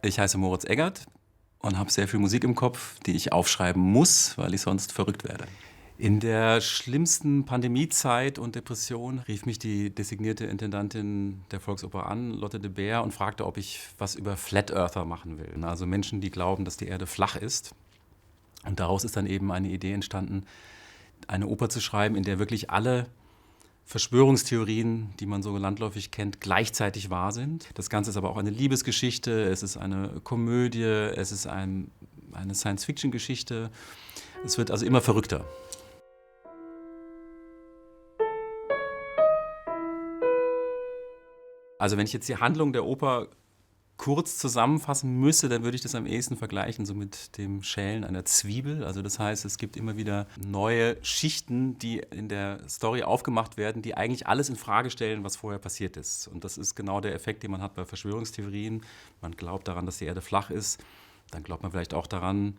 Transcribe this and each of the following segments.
Ich heiße Moritz Eggert und habe sehr viel Musik im Kopf, die ich aufschreiben muss, weil ich sonst verrückt werde. In der schlimmsten Pandemiezeit und Depression rief mich die designierte Intendantin der Volksoper an, Lotte de Beer, und fragte, ob ich was über Flat Earther machen will. Also Menschen, die glauben, dass die Erde flach ist. Und daraus ist dann eben eine Idee entstanden, eine Oper zu schreiben, in der wirklich alle Verschwörungstheorien, die man so landläufig kennt, gleichzeitig wahr sind. Das Ganze ist aber auch eine Liebesgeschichte, es ist eine Komödie, es ist eine Science-Fiction-Geschichte. Es wird also immer verrückter. Also wenn ich jetzt die Handlung der Oper kurz zusammenfassen müsste, dann würde ich das am ehesten vergleichen so mit dem Schälen einer Zwiebel. Also das heißt, es gibt immer wieder neue Schichten, die in der Story aufgemacht werden, die eigentlich alles in Frage stellen, was vorher passiert ist. Und das ist genau der Effekt, den man hat bei Verschwörungstheorien. Man glaubt daran, dass die Erde flach ist. Dann glaubt man vielleicht auch daran,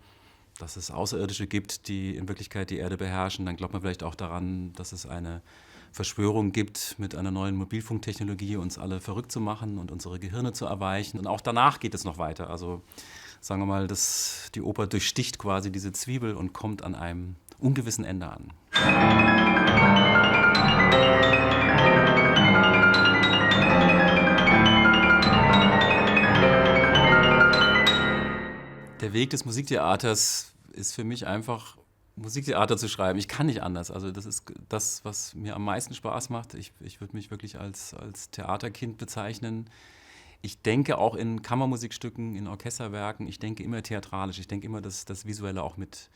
dass es Außerirdische gibt, die in Wirklichkeit die Erde beherrschen. Dann glaubt man vielleicht auch daran, dass es eine Verschwörung gibt, mit einer neuen Mobilfunktechnologie uns alle verrückt zu machen und unsere Gehirne zu erweichen. Und auch danach geht es noch weiter. Also sagen wir mal, die Oper durchsticht quasi diese Zwiebel und kommt an einem ungewissen Ende an. Der Weg des Musiktheaters ist für mich einfach, Musiktheater zu schreiben. Ich kann nicht anders. Also das ist das, was mir am meisten Spaß macht. Ich würde mich wirklich als Theaterkind bezeichnen. Ich denke auch in Kammermusikstücken, in Orchesterwerken, ich denke immer theatralisch. Ich denke immer das Visuelle auch mit.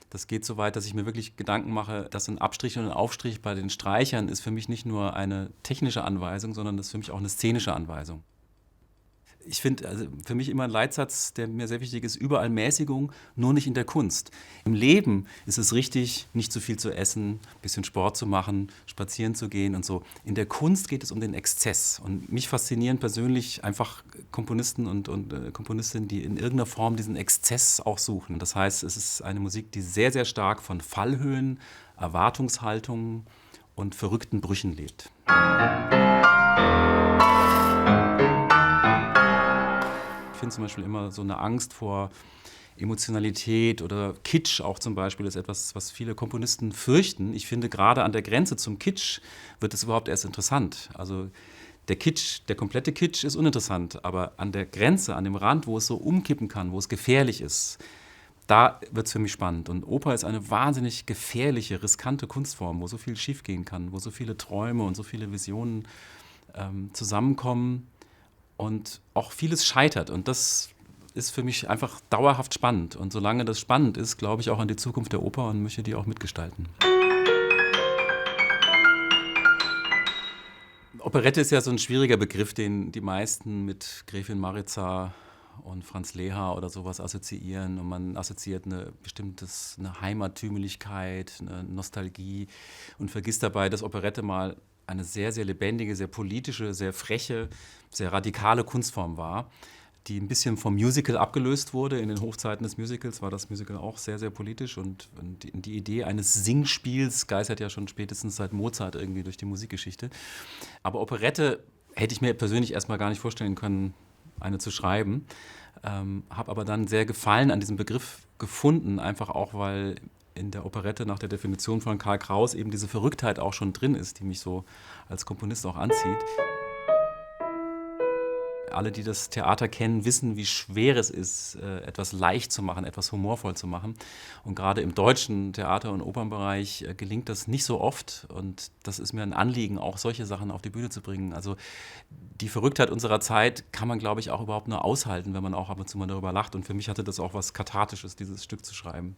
Das geht so weit, dass ich mir wirklich Gedanken mache, dass ein Abstrich und ein Aufstrich bei den Streichern ist für mich nicht nur eine technische Anweisung, sondern das ist für mich auch eine szenische Anweisung. Ich finde, also für mich immer ein Leitsatz, der mir sehr wichtig ist, überall Mäßigung, nur nicht in der Kunst. Im Leben ist es richtig, nicht zu viel zu essen, ein bisschen Sport zu machen, spazieren zu gehen und so. In der Kunst geht es um den Exzess. Und mich faszinieren persönlich einfach Komponisten und Komponistinnen, die in irgendeiner Form diesen Exzess auch suchen. Das heißt, es ist eine Musik, die sehr, sehr stark von Fallhöhen, Erwartungshaltungen und verrückten Brüchen lebt. Ich finde zum Beispiel immer so eine Angst vor Emotionalität oder Kitsch auch zum Beispiel ist etwas, was viele Komponisten fürchten. Ich finde, gerade an der Grenze zum Kitsch wird es überhaupt erst interessant. Also der Kitsch, der komplette Kitsch ist uninteressant, aber an der Grenze, an dem Rand, wo es so umkippen kann, wo es gefährlich ist, da wird es für mich spannend. Und Oper ist eine wahnsinnig gefährliche, riskante Kunstform, wo so viel schiefgehen kann, wo so viele Träume und so viele Visionen zusammenkommen. Und auch vieles scheitert und das ist für mich einfach dauerhaft spannend. Und solange das spannend ist, glaube ich auch an die Zukunft der Oper und möchte die auch mitgestalten. Operette ist ja so ein schwieriger Begriff, den die meisten mit Gräfin Maritza und Franz Leha oder sowas assoziieren. Und man assoziiert eine Heimattümeligkeit, eine Nostalgie und vergisst dabei, dass Operette mal eine sehr, sehr lebendige, sehr politische, sehr freche, sehr radikale Kunstform war, die ein bisschen vom Musical abgelöst wurde. In den Hochzeiten des Musicals war das Musical auch sehr, sehr politisch und die Idee eines Singspiels geistert ja schon spätestens seit Mozart irgendwie durch die Musikgeschichte. Aber Operette hätte ich mir persönlich erstmal gar nicht vorstellen können, eine zu schreiben. Habe aber dann sehr Gefallen an diesem Begriff gefunden, einfach auch, weil in der Operette nach der Definition von Karl Kraus eben diese Verrücktheit auch schon drin ist, die mich so als Komponist auch anzieht. Alle, die das Theater kennen, wissen, wie schwer es ist, etwas leicht zu machen, etwas humorvoll zu machen. Und gerade im deutschen Theater- und Opernbereich gelingt das nicht so oft. Und das ist mir ein Anliegen, auch solche Sachen auf die Bühne zu bringen. Also die Verrücktheit unserer Zeit kann man, glaube ich, auch überhaupt nur aushalten, wenn man auch ab und zu mal darüber lacht. Und für mich hatte das auch was Kathartisches, dieses Stück zu schreiben.